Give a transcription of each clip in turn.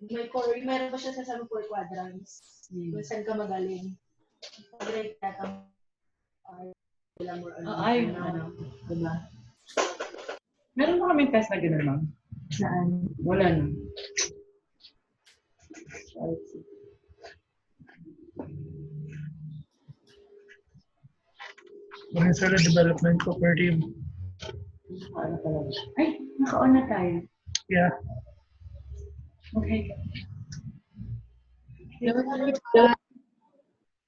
Meron pa siya sa 4 quadrants. Kung saan ka magaling. Pag-rate ka diba? Meron ba kaming test na gano'n, ma'am? Saan? Wala na. Manusura Development Cooperative. Ay, naka-on na tayo. Yeah. Okay.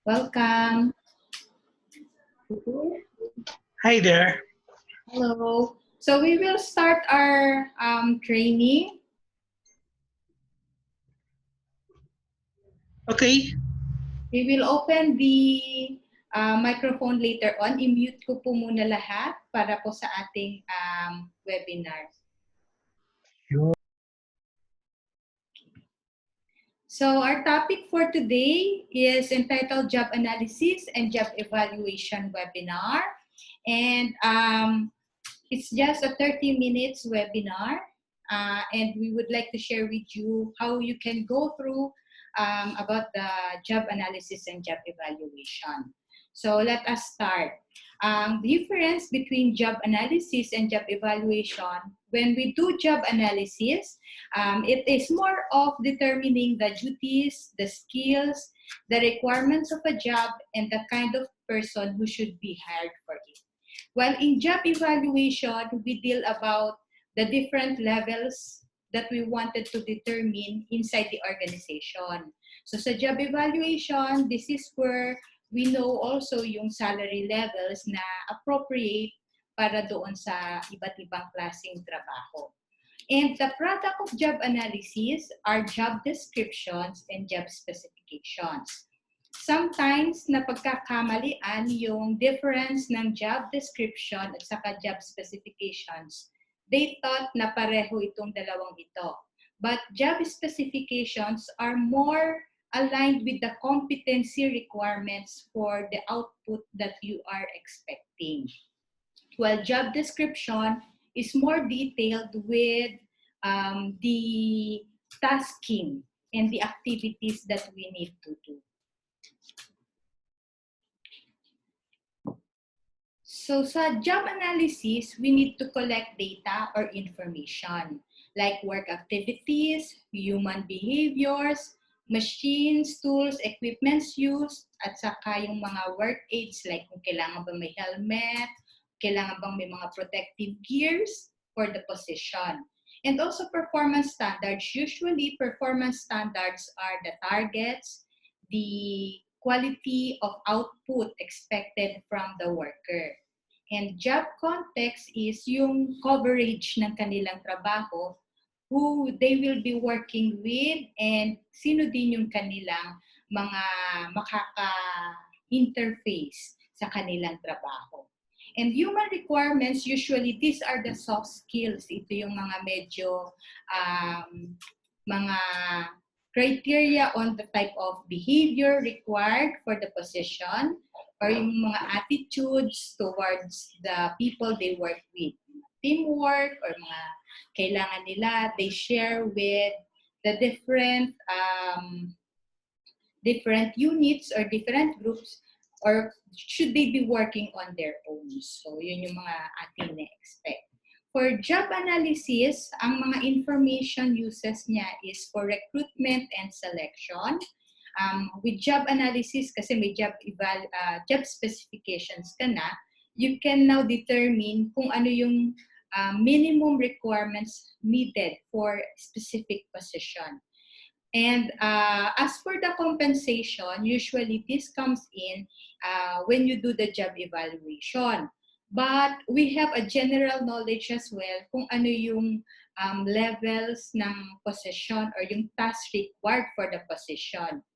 Welcome. Hi there. Hello. So we will start our training. Okay. We will open the microphone later on. I-mute ko po muna lahat para po sa ating webinar. Sure. So our topic for today is entitled Job Analysis and Job Evaluation Webinar. And it's just a 30 minutes webinar. And we would like to share with you how you can go through about the job analysis and job evaluation. So let us start. Difference between job analysis and job evaluation. When we do job analysis, it is more of determining the duties, the skills, the requirements of a job, and the kind of person who should be hired for it. While in job evaluation, we deal about the different levels that we wanted to determine inside the organization. So sa job evaluation, this is where we know also yung salary levels na appropriate para doon sa iba't ibang klaseng trabaho. And the product of job analysis are job descriptions and job specifications. Sometimes napagkakamalian yung difference ng job description at saka job specifications. They thought na pareho itong dalawang ito. But job specifications are more aligned with the competency requirements for the output that you are expecting. While job description is more detailed with the tasking and the activities that we need to do. So sa job analysis, we need to collect data or information like work activities, human behaviors, machines, tools, equipments used, at saka yung mga work aids like kung kailangan ba may helmet, kailangan bang may mga protective gears for the position. And also performance standards. Usually, performance standards are the targets, the quality of output expected from the worker. And job context is yung coverage ng kanilang trabaho, who they will be working with, and sino din yung kanilang mga makaka-interface sa kanilang trabaho. And human requirements, usually these are the soft skills. Ito yung mga medyo mga criteria on the type of behavior required for the position, or yung mga attitudes towards the people they work with. Teamwork, or mga kailangan nila, they share with the different units or different groups, or should they be working on their own? So, yun yung mga ating na-expect. For job analysis, ang mga information uses niya is for recruitment and selection. With job analysis, kasi may job specifications ka na, you can now determine kung ano yung minimum requirements needed for specific position. And as for the compensation, usually this comes in when you do the job evaluation. But we have a general knowledge as well kung ano yung levels ng position or yung task required for the position.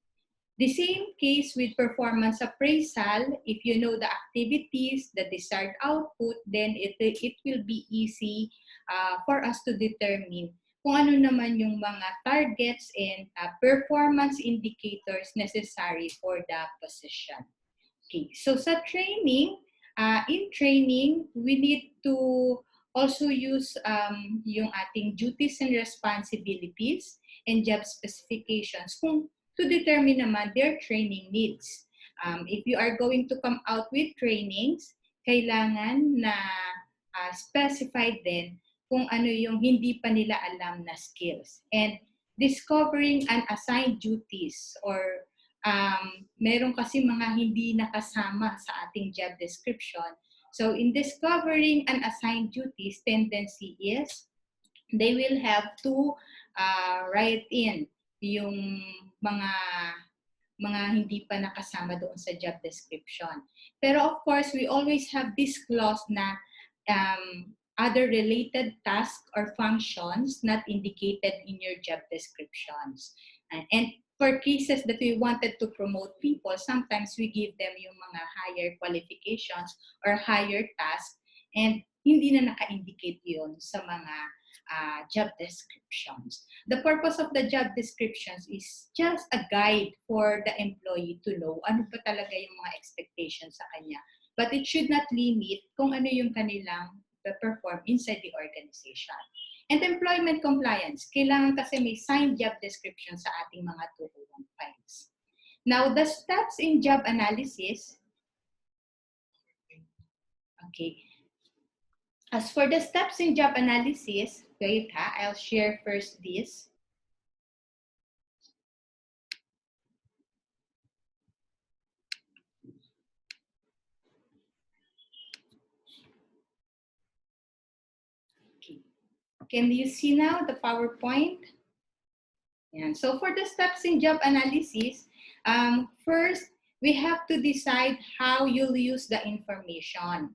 The same case with performance appraisal. If you know the activities, the desired output, then it will be easy for us to determine kung ano naman yung mga targets and performance indicators necessary for the position. Okay, so sa training, in training, we need to also use yung ating duties and responsibilities. and job specifications to determine naman their training needs. If you are going to come out with trainings, kailangan na specified din kung ano yung hindi pa nila alam na skills. And discovering unassigned duties or meron kasi mga hindi nakasama sa ating job description. So in discovering unassigned duties, tendency is they will have to write in yung mga hindi pa nakasama doon sa job description. Pero of course, we always have this clause na other related tasks or functions not indicated in your job descriptions. And for cases that we wanted to promote people, sometimes we give them yung mga higher qualifications or higher tasks, and hindi na naka-indicate yun sa mga job descriptions. The purpose of the job descriptions is just a guide for the employee to know ano pa talaga yung mga expectations sa kanya. But it should not limit kung ano yung kanilang perform inside the organization. And employment compliance, kailangan kasi may signed job description sa ating mga 201 files. Now, the steps in job analysis, okay. As for the steps in job analysis, wait I'll share first this. Can you see now the PowerPoint? And so for the steps in job analysis, first, we have to decide how you'll use the information.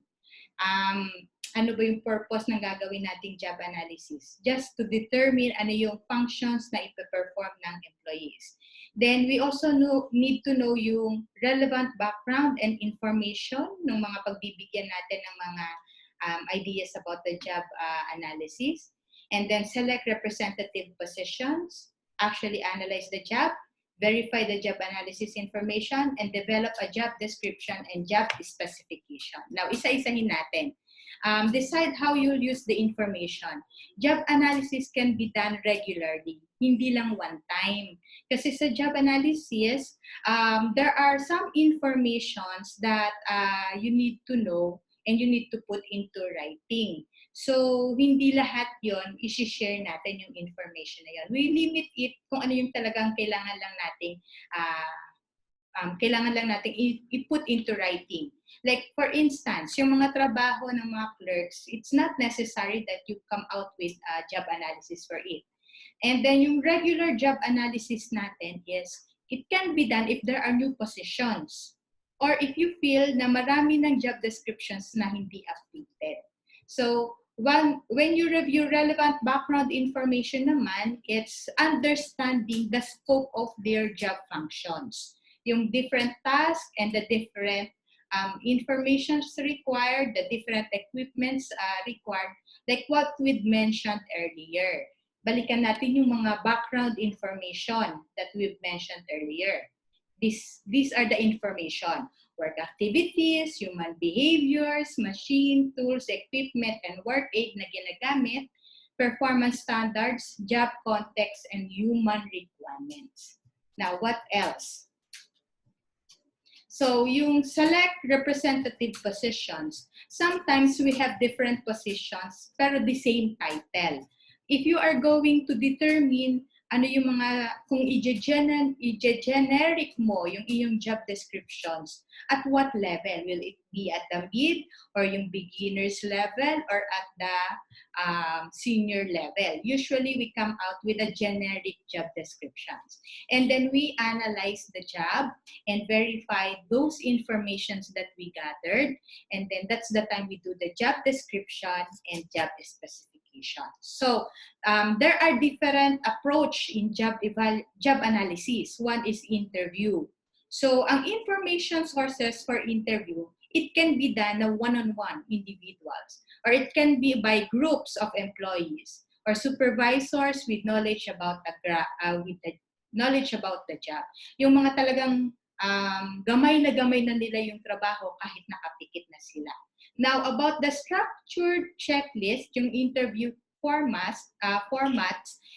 Ano ba yung purpose ng gagawin nating job analysis? Just to determine ano yung functions na ipe-perform ng employees. Then we also need to know yung relevant background and information ng mga pagbibigyan natin ng mga ideas about the job analysis. And then select representative positions, actually analyze the job, verify the job analysis information, and develop a job description and job specification. Now, isa-isahin natin. Decide how you'll use the information. Job analysis can be done regularly, hindi lang one time. Kasi sa job analysis, there are some informations that you need to know and you need to put into writing. So, hindi lahat yon isi-share natin yung information na yon. We limit it kung ano yung talagang kailangan lang natin i-put into writing. Like, for instance, yung mga trabaho ng mga clerks, it's not necessary that you come out with a job analysis for it. And then yung regular job analysis natin is, it can be done if there are new positions or if you feel na marami ng job descriptions na hindi updated. So, when you review relevant background information naman, it's understanding the scope of their job functions. Yung different tasks and the different informations required, the different equipments required, like what we'd mentioned earlier. Balikan natin yung mga background information that we've mentioned earlier. These are the information: work activities, human behaviors, machine, tools, equipment, and work aid na ginagamit, performance standards, job context, and human requirements. Now, what else? So, yung select representative positions, sometimes we have different positions pero the same title. If you are going to determine ano yung mga, kung i-generic mo yung iyong job descriptions, at what level? Will it be at the mid or yung beginner's level or at the senior level? Usually, we come out with a generic job descriptions. And then we analyze the job and verify those informations that we gathered. And then that's the time we do the job description and job specification. So, there are different approach in job analysis. One is interview. So, ang information sources for interview, it can be done na one-on-one individuals, or it can be by groups of employees or supervisors with knowledge about the job. Yung mga talagang gamay na nila yung trabaho kahit nakapikit na sila. Now, about the structured checklist, yung interview formats,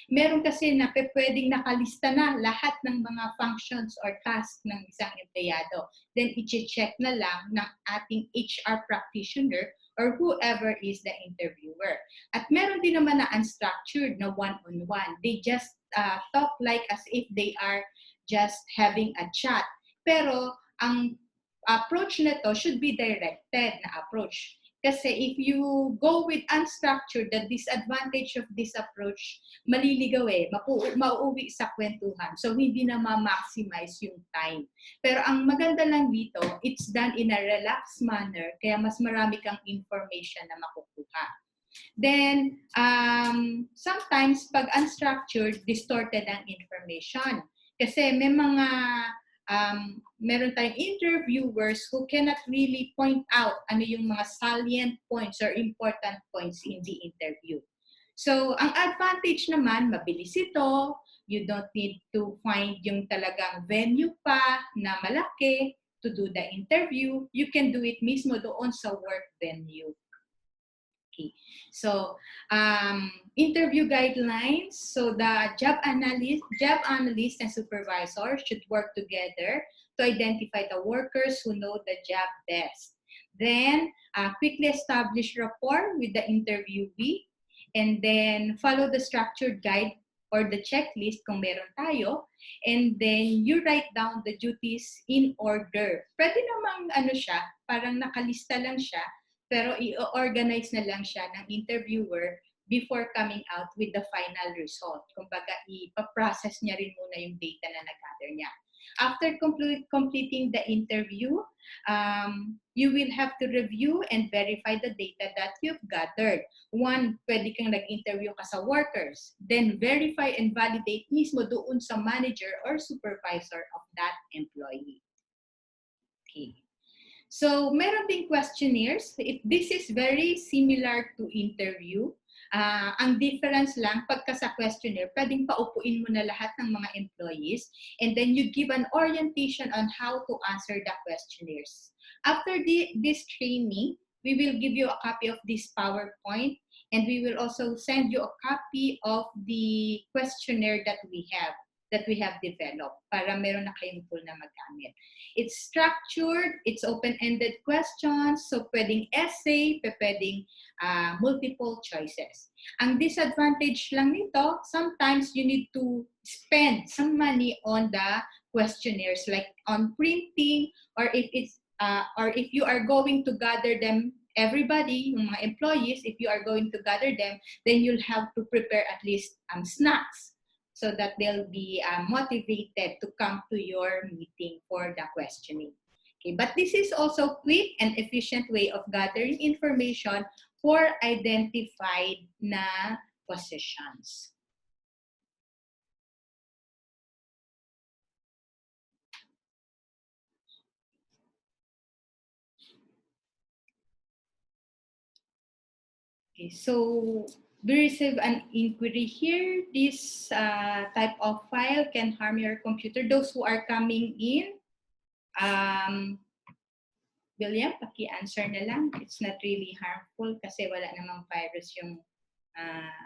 meron kasi na pwedeng nakalista na lahat ng mga functions or tasks ng isang empleyado. Then, i-check na lang ng ating HR practitioner or whoever is the interviewer. At meron din naman na unstructured na one-on-one. They just talk like as if they are just having a chat. Pero, ang approach na to should be directed na approach. Kasi if you go with unstructured, the disadvantage of this approach, maliligaw mauuwi sa kwentuhan. So, hindi na ma-maximize yung time. Pero ang maganda lang dito, it's done in a relaxed manner, kaya mas marami kang information na makukuha. Then, sometimes, pag unstructured, distorted ang information. Kasi may mga meron tayong interviewers who cannot really point out ano yung mga salient points or important points in the interview. So, ang advantage naman, mabilis ito. You don't need to find yung talagang venue pa na malaki to do the interview. You can do it mismo doon sa work venue. Okay. So, interview guidelines. So, the job analyst and supervisor should work together to identify the workers who know the job best. Then, quickly establish rapport with the interviewee, and then follow the structured guide or the checklist kung meron tayo, and then you write down the duties in order. Pwede namang parang nakalista lang siya, pero i-organize na lang siya ng interviewer before coming out with the final result. Kumbaga, ipaprocess niya rin muna yung data na nag-gather niya. After completing the interview, you will have to review and verify the data that you've gathered. One, pwede kang nag-interview ka sa workers. Then, verify and validate mismo doon sa manager or supervisor of that employee. Okay. So, meron ding questionnaires. This is very similar to interview. Ang difference lang, pagka sa questionnaire, pwedeng paupuin mo na lahat ng mga employees and then you give an orientation on how to answer the questionnaires. After this training, we will give you a copy of this PowerPoint and we will also send you a copy of the questionnaire that we have developed para meron na kayong tool na magamit. It's structured, it's open-ended questions, so pwedeng essay, pwedeng multiple choices. Ang disadvantage lang nito, sometimes you need to spend some money on the questionnaires, like on printing, or if you are going to gather them, everybody, yung mga employees, if you are going to gather them, then you'll have to prepare at least snacks, so that they'll be motivated to come to your meeting for the questioning. Okay, but this is also quick and efficient way of gathering information for identified na positions. Okay, so we receive an inquiry here. This type of file can harm your computer. Those who are coming in, William, paki-answer na lang. It's not really harmful kasi wala namang virus yung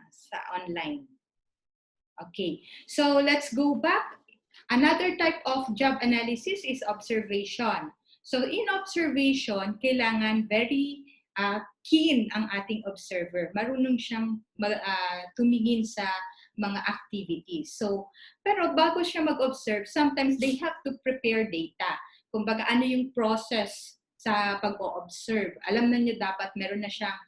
sa online. Okay, so let's go back. Another type of job analysis is observation. So in observation, kailangan very keen ang ating observer. Marunong siyang tumingin sa mga activities. So, pero bago siya mag-observe, sometimes they have to prepare data. Kumbaga, ano yung process sa pag-observe. Alam na niyo dapat meron na siyang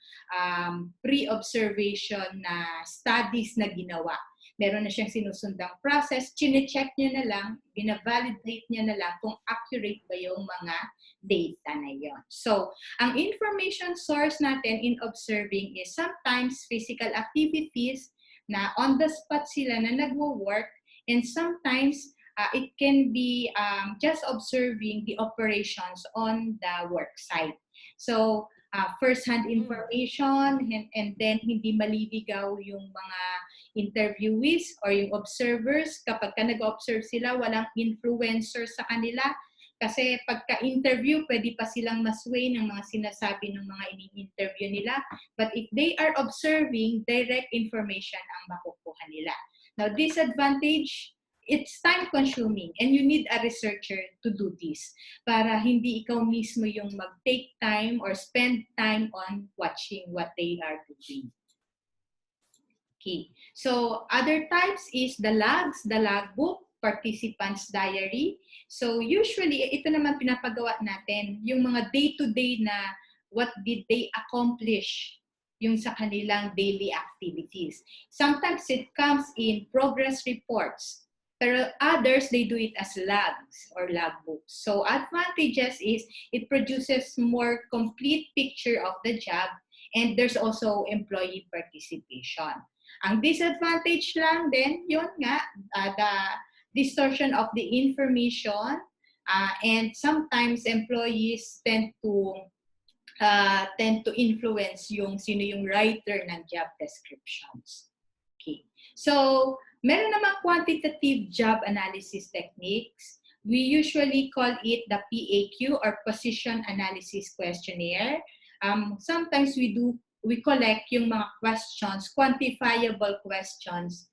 pre-observation na studies na ginawa. Meron na siyang sinusundang process, chine-check niya na lang, binavalidate niya na lang kung accurate ba yung mga data na yon. So, ang information source natin in observing is sometimes physical activities na on the spot sila na nagwo-work, and sometimes it can be just observing the operations on the work site. So, first-hand information and then hindi maliligaw yung mga interviewees or yung observers. Kapag ka nag-observe sila, walang influencer sa kanila, Kasi pagka-interview, pwede pa silang masway ng mga sinasabi ng mga ini-interview nila. But if they are observing, direct information ang makukuha nila. Now, disadvantage, it's time-consuming and you need a researcher to do this para hindi ikaw mismo yung mag-take time or spend time on watching what they are doing. Okay. So, other types is the logs, the logbook, participants' diary. So, usually, ito naman pinapagawa natin, yung mga day-to-day na what did they accomplish yung sa kanilang daily activities. Sometimes it comes in progress reports. Pero others, they do it as logs or logbooks. So advantages is it produces more complete picture of the job and there's also employee participation. Ang disadvantage lang din, yun nga, the distortion of the information and sometimes employees tend to influence yung sino yung writer ng job descriptions. Okay. So, meron namang quantitative job analysis techniques. We usually call it the PAQ or Position Analysis Questionnaire. Sometimes we collect yung mga questions, quantifiable questions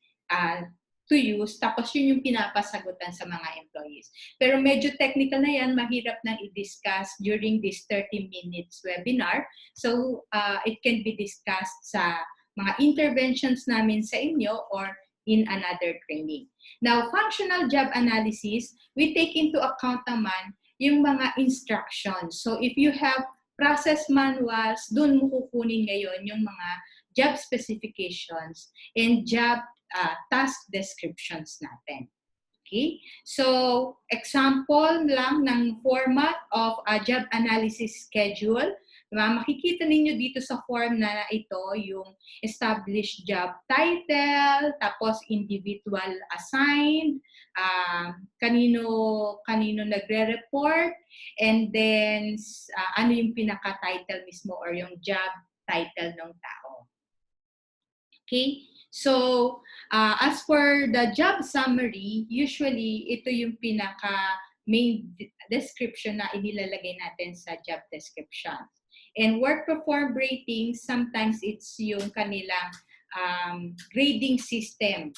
to use, tapos yun yung pinapasagutan sa mga employees. Pero medyo technical na yan, mahirap nang i-discuss during this 30 minutes webinar. So, it can be discussed sa mga interventions namin sa inyo or in another training. Now, functional job analysis, we take into account naman yung mga instructions. So, if you have process manuals, dun mo kukunin ngayon yung mga job specifications and job task descriptions natin. Okay? So, example lang ng format of a job analysis schedule. Makikita ninyo dito sa form na ito yung established job title, tapos individual assigned, kanino nagre-report, and then ano yung pinaka-title mismo or yung job title ng tao. Okay? So, as for the job summary, usually ito yung pinaka-main description na inilalagay natin sa job description. And work performed ratings, sometimes it's yung kanilang grading system.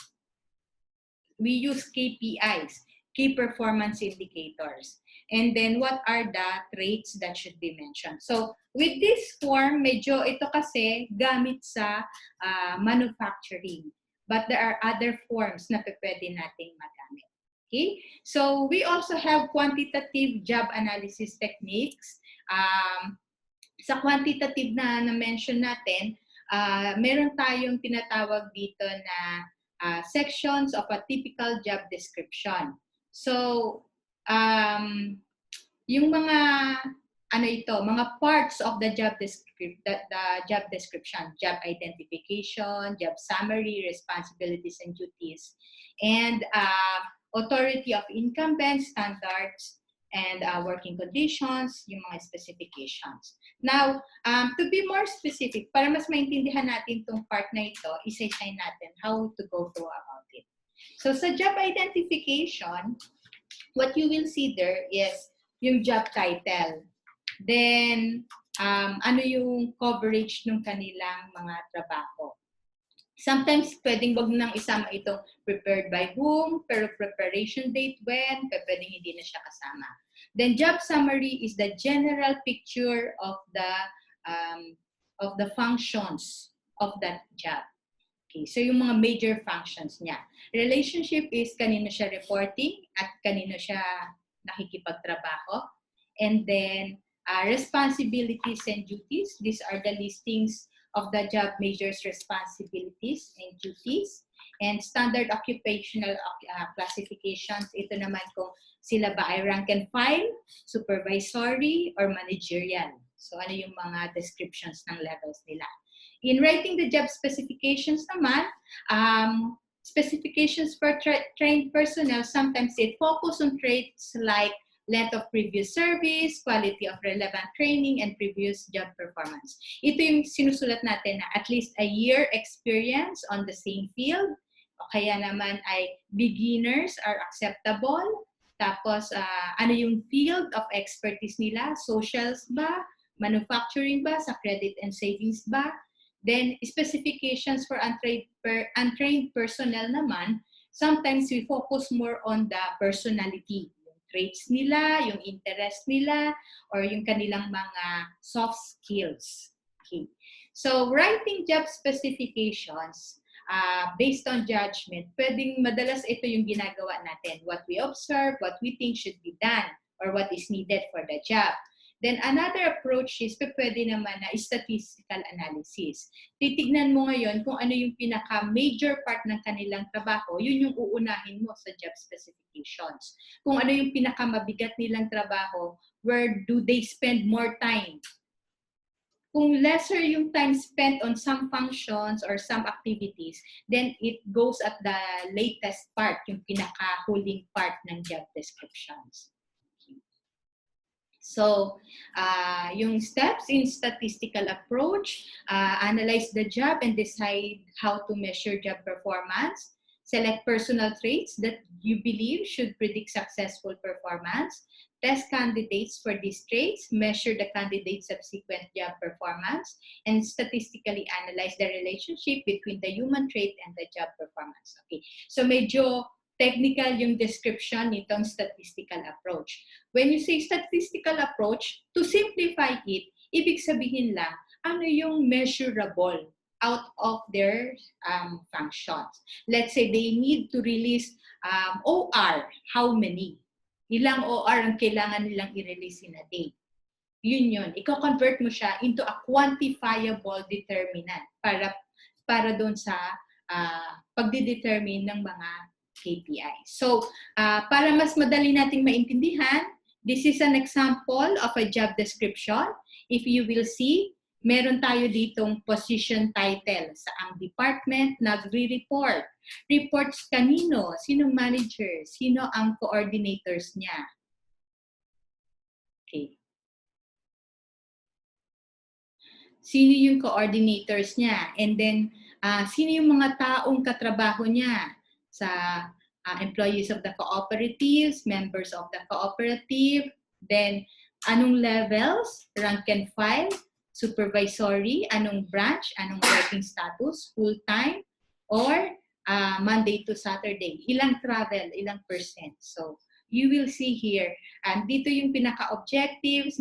We use KPIs, key performance indicators. And then what are the traits that should be mentioned? So with this form, medyo ito kasi gamit sa manufacturing. But there are other forms na pwede nating magamit. Okay? So we also have quantitative job analysis techniques. Sa quantitative na na-mention natin, meron tayong tinatawag dito na sections of a typical job description. So, yung mga mga parts of the job description, job identification, job summary, responsibilities and duties, and authority of incumbent standards, and working conditions, yung mga specifications. Now, to be more specific, para mas maintindihan natin itong part na ito, isa-isay natin how to go through about it. So, sa job identification, what you will see there is yung job title. Then, ano yung coverage ng kanilang mga trabaho. Sometimes, pwedeng wag nang isama itong prepared by whom, pero preparation date when, pwedeng hindi na siya kasama. Then, job summary is the general picture of the functions of that job. Okay, so yung mga major functions niya. Relationship is kanino siya reporting at kanino siya nakikipagtrabaho. And then, responsibilities and duties. These are the listings of the job majors' responsibilities and duties. And standard occupational classifications, ito naman kung sila ba ay rank and file, supervisory, or managerial. So ano yung mga descriptions ng levels nila. In writing the job specifications naman, specifications for trained personnel, sometimes they focus on traits like length of previous service, quality of relevant training, and previous job performance. Ito yung sinusulat natin na at least a year experience on the same field, o kaya naman ay beginners are acceptable, Tapos, ano yung field of expertise nila? Socials ba? Manufacturing ba? Sa credit and savings ba? Then, specifications for untrained personnel naman, sometimes we focus more on the personality. Yung traits nila, yung interest nila, or yung kanilang mga soft skills. Okay. So, writing job specifications, based on judgment, pwedeng madalas ito yung ginagawa natin. What we observe, what we think should be done, or what is needed for the job. Then another approach is pwede naman na statistical analysis. Titignan mo ngayon kung ano yung pinaka-major part ng kanilang trabaho, yun yung uunahin mo sa job specifications. Kung ano yung pinaka-mabigat nilang trabaho, where do they spend more time? Kung lesser yung time spent on some functions or some activities, then it goes at the latest part, yung pinaka-huling part ng job descriptions. So, yung steps in statistical approach, analyze the job and decide how to measure job performance. Select personal traits that you believe should predict successful performance. Test candidates for these traits, measure the candidate's subsequent job performance, and statistically analyze the relationship between the human trait and the job performance. Okay, so medyo technical yung description nitong statistical approach. When you say statistical approach, to simplify it, ibig sabihin lang, ano yung measurable out of their functions. Let's say they need to release OR, how many? Ilang OR ang kailangan nilang i-release in a day. Yun. Iko-convert mo siya into a quantifiable determinant para doon sa pagdidetermine ng mga KPI. So, para mas madali nating maintindihan, this is an example of a job description. If you will see, meron tayo ditong position title. Saang department nagre-report. Reports kanino? Sinong manager? Sino ang coordinators niya? Okay. Sino yung coordinators niya? And then, sino yung mga taong katrabaho niya? Sa employees of the cooperatives, members of the cooperative, then anong levels, rank and file, supervisory, anong branch, anong working status, full-time, or Monday to Saturday, ilang travel, ilang percent. So, you will see here, and dito yung pinaka-objectives,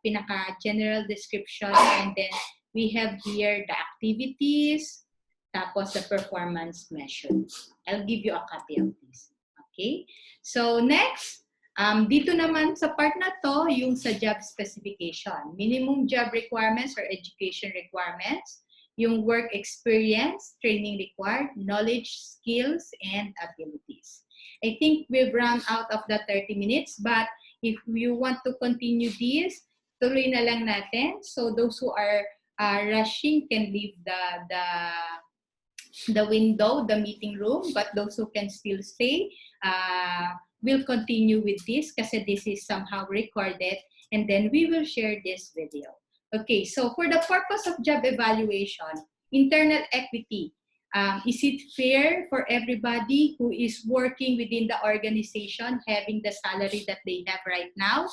pinaka-general description, and then we have here the activities, tapos the performance measures. I'll give you a copy of this. Okay? So, next, dito naman sa part na to, yung sa job specification. Minimum job requirements or education requirements, yung work experience, training required, knowledge, skills, and abilities. I think we've run out of the 30 minutes, but if you want to continue this, tuloy na lang natin. So, those who are rushing can leave the window, the meeting room, but those who can still stay will continue with this kasi this is somehow recorded and then we will share this video. Okay, so for the purpose of job evaluation, internal equity, is it fair for everybody who is working within the organization having the salary that they have right now?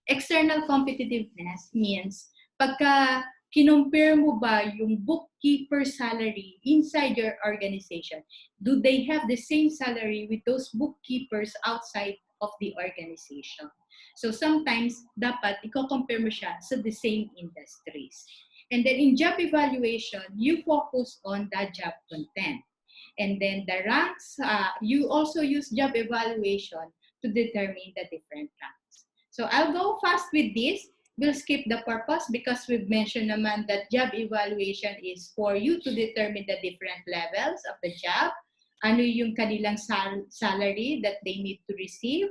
External competitiveness means pagka kinompare mo ba yung bookkeeper salary inside your organization? Do they have the same salary with those bookkeepers outside of the organization? So sometimes, dapat i-compare mo siya sa the same industries. And then in job evaluation, you focus on the job content. And then the ranks, you also use job evaluation to determine the different ranks. So I'll go fast with this. We'll skip the purpose because we've mentioned naman that job evaluation is for you to determine the different levels of the job, ano yung kanilang salary that they need to receive,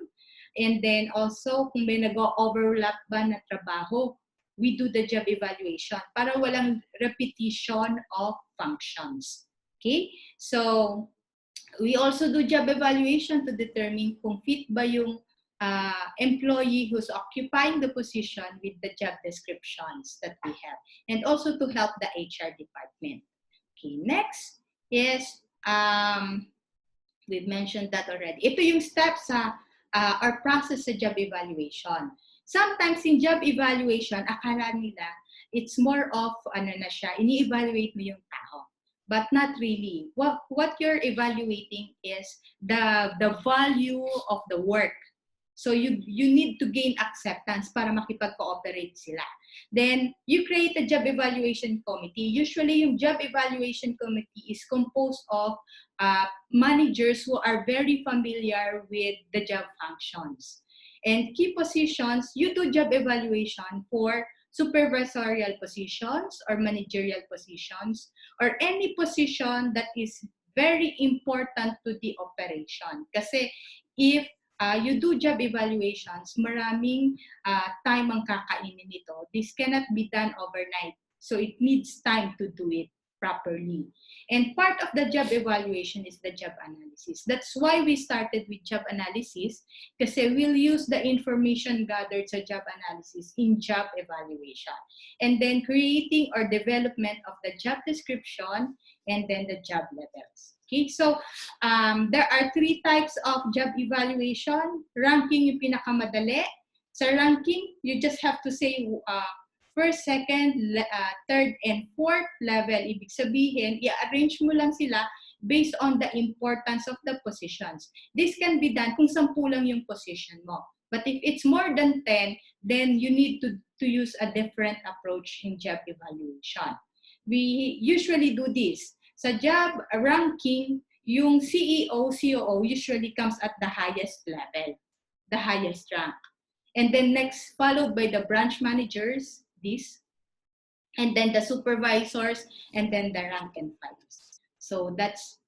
and then also kung may nag-overlap ba na trabaho, we do the job evaluation para walang repetition of functions. Okay? So, we also do job evaluation to determine kung fit ba yung employee who's occupying the position with the job descriptions that we have, and also to help the HR department. Okay, next is, we've mentioned that already. Ito yung steps sa or process sa job evaluation. Sometimes in job evaluation, akala nila it's more of ini-evaluate mo yung tao. But not really. What you're evaluating is the value of the work. So you need to gain acceptance para makipag-cooperate sila. Then you create a job evaluation committee. Usually yung job evaluation committee is composed of managers who are very familiar with the job functions. And key positions, you do job evaluation for supervisorial positions or managerial positions or any position that is very important to the operation. Kasi if you do job evaluations, maraming time ang kakainin nito. This cannot be done overnight. So it needs time to do it properly. And part of the job evaluation is the job analysis. That's why we started with job analysis, kasi we'll use the information gathered sa job analysis in job evaluation. And then creating or development of the job description and then the job levels. Okay, so there are 3 types of job evaluation. Ranking yung pinakamadali. Sa ranking, you just have to say first, second, third, and fourth level. Ibig sabihin, i-arrange mo lang sila based on the importance of the positions. This can be done kung 10 lang yung position mo. But if it's more than 10, then you need to use a different approach in job evaluation. We usually do this. Sa job ranking, yung CEO, COO usually comes at the highest level, the highest rank. And then next, followed by the branch managers, this, and then the supervisors, and then the rank and files. So that's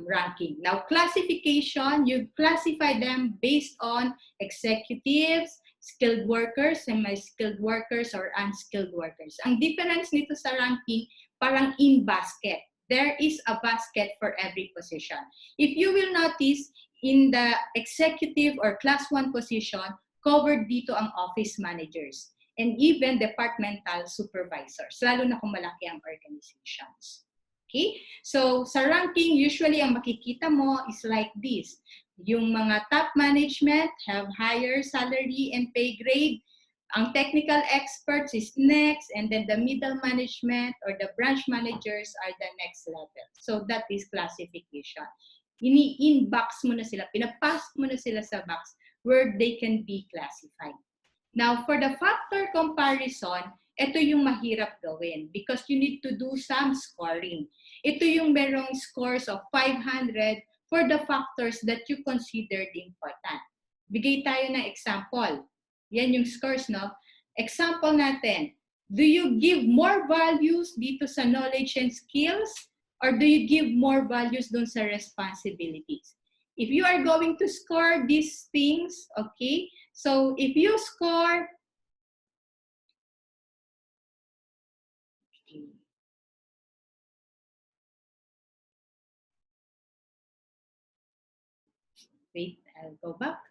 ranking. Now, classification, you classify them based on executives, skilled workers, semi-skilled workers, or unskilled workers. Ang difference nito sa ranking, parang in basket. There is a basket for every position. If you will notice, in the executive or class 1 position, covered dito ang office managers and even departmental supervisors, lalo na kung malaki ang organizations. Okay? So, sa ranking, usually ang makikita mo is like this. Yung mga top management have higher salary and pay grade. Ang technical experts is next, and then the middle management or the branch managers are the next level. So that is classification. Ini-inbox mo na sila, pinapass mo na sila sa box where they can be classified. Now, for the factor comparison, ito yung mahirap gawin because you need to do some scoring. Ito yung merong scores of 500 for the factors that you considered important. Bigay tayo ng example. Yan yung scores, no? Example natin, do you give more values dito sa knowledge and skills or do you give more values dun sa responsibilities? If you are going to score these things, okay? So if you score, wait, I'll go back.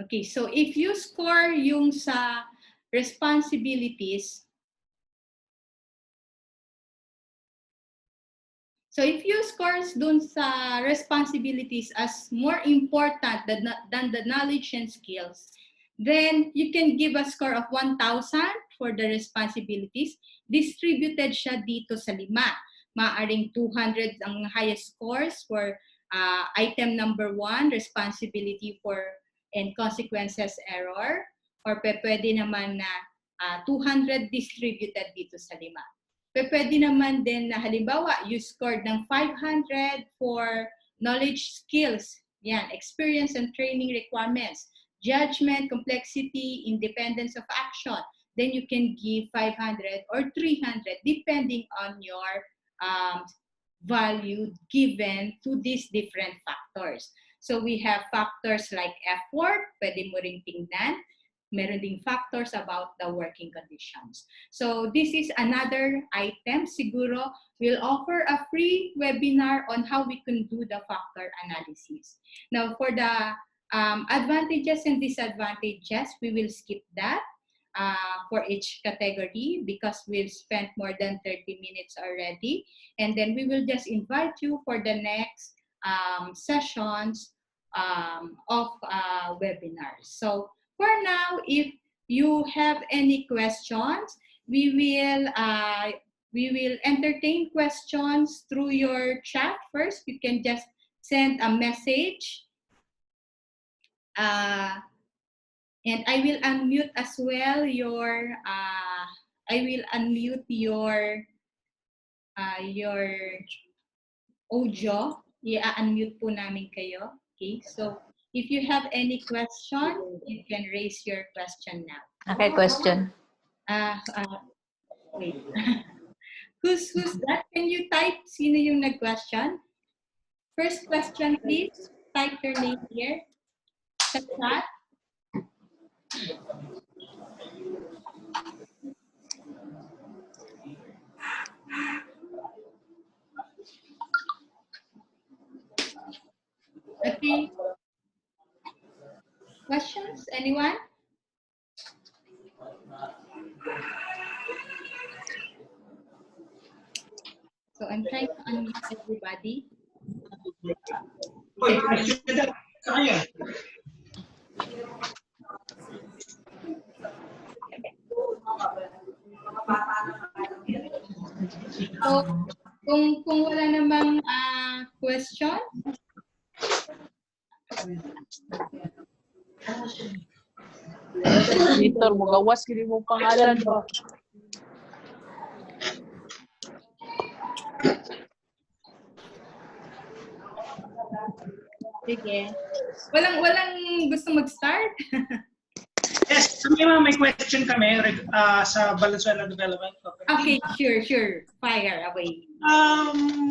Okay, so if you score yung sa responsibilities, so if you score dun sa responsibilities as more important than the knowledge and skills, then you can give a score of 1,000 for the responsibilities. Distributed siya dito sa 5. Maaring 200 ang highest scores for item number 1, responsibility for and consequences error, or pwede naman na 200 distributed dito sa 5. Pwede naman din na halimbawa, you scored ng 500 for knowledge skills, yan, experience and training requirements, judgment, complexity, independence of action. Then you can give 500 or 300 depending on your value given to these different factors. So we have factors like effort, pwede mo ring tingnan. Meron ding factors about the working conditions. So this is another item. Siguro we'll offer a free webinar on how we can do the factor analysis. Now for the advantages and disadvantages, we will skip that for each category because we've spent more than 30 minutes already. And then we will just invite you for the next sessions of webinars. So for now, if you have any questions, we will entertain questions through your chat first. You can just send a message. And I will unmute as well your audio. I-unmute po namin kayo. Okay, so if you have any question, you can raise your question now. Okay, question. Wait. Who's that? Can you type sino yung nag-question? First question, please. Type your name here. Sa chat. Okay. Questions? Anyone? So I'm trying to unmute everybody. So, kung wala namang question, Editor mo, gawas, kini mo pangalan mo. sige. Walang gusto mag-start? Yes, may question kami sa Valenzuela Development Cooperative. Okay, sure. Fire away.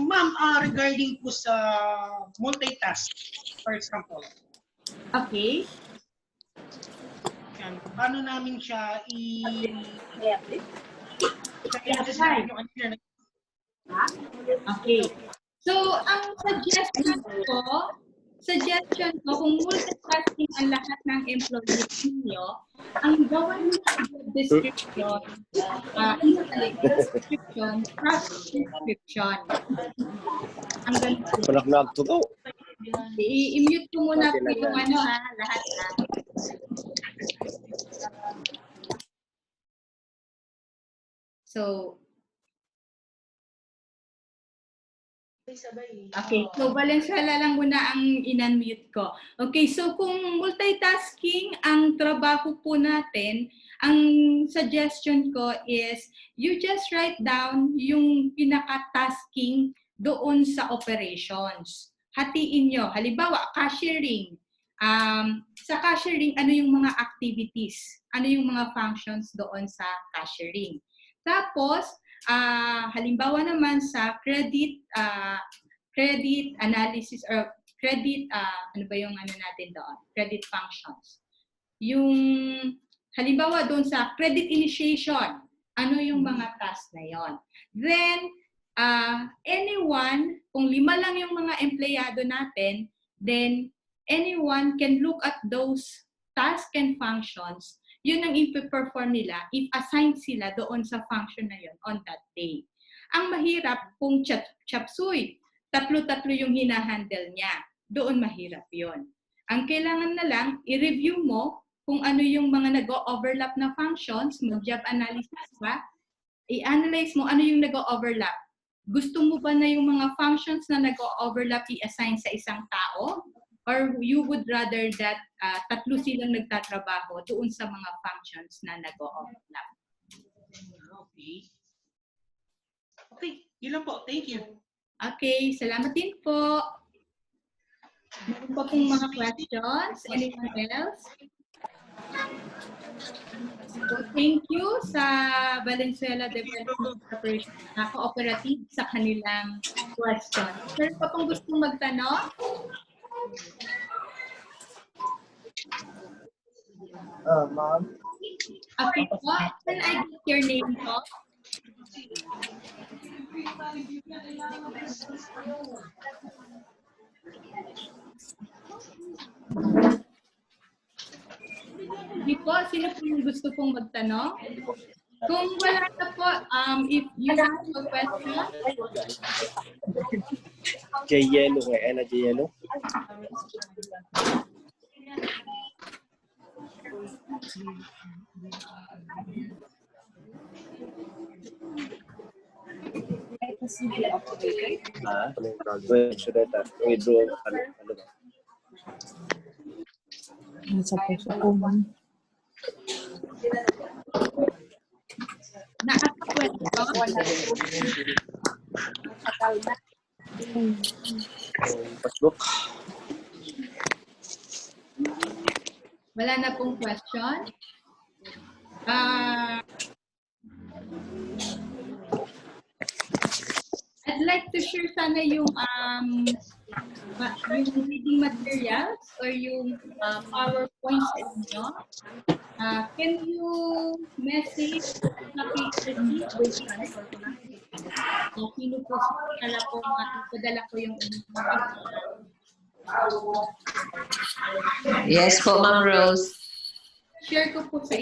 Ma'am, regarding po sa multitask, for example. Okay. Yan, paano namin siya Okay. So, ang suggestion ko, kung multitasking ang lahat ng employees ninyo, ang gawin mo sa description, cross-description. Ang ganito. I-mute ko muna po yung lahat na. So, okay, so Valenzuela lang muna ang in-unmute ko. Okay, so kung multitasking ang trabaho po natin, ang suggestion ko is you just write down yung pinaka-tasking doon sa operations. Hatiin nyo. Halimbawa, cashiering. Sa cashiering, ano yung mga activities? Ano yung mga functions doon sa cashiering? Tapos, halimbawa naman sa credit analysis or credit, ano ba yung natin doon? Credit functions. Yung, halimbawa doon sa credit initiation, ano yung mga task na yon? Then, anyone, kung 5 lang yung mga empleyado natin, then anyone can look at those tasks and functions. Yun ang i-perform nila if assigned sila doon sa function na yun on that day. Ang mahirap kung chapsuy, 3 yung hinahandle niya. Doon mahirap yun. Ang kailangan na lang, i-review mo kung ano yung mga nag-overlap na functions, mag-job analysis ba, i-analyze mo ano yung nag-overlap. Gusto mo ba na yung mga functions na nag-overlap i-assign sa isang tao? Or you would rather that 3 silang nagtatrabaho doon sa mga functions na nag-overlap? Okay. Okay, yun lang po. Thank you. Okay, salamat din po. Meron pa pong mga questions? Anyone else? So, thank you sa Valenzuela Development Corporation Cooperative sa kanilang questions. Meron pa pong gustong magtanong? Ma'am. Okay po. Can I get your name po? Hindi po. Sino po yung gusto pong magtanong? Kung wala na po, if you have a question, J Yellow kay Ella J Yellow. When should I withdraw? Ano ba? Nasa po sa kuman. Nakaka-question? Passbook. Wala na pong question? I'd like to share sana yung reading materials or yung PowerPoints ninyo. Can you message sino po padala ko yung Yes po, Ma'am Rose. share ko po sa inyo.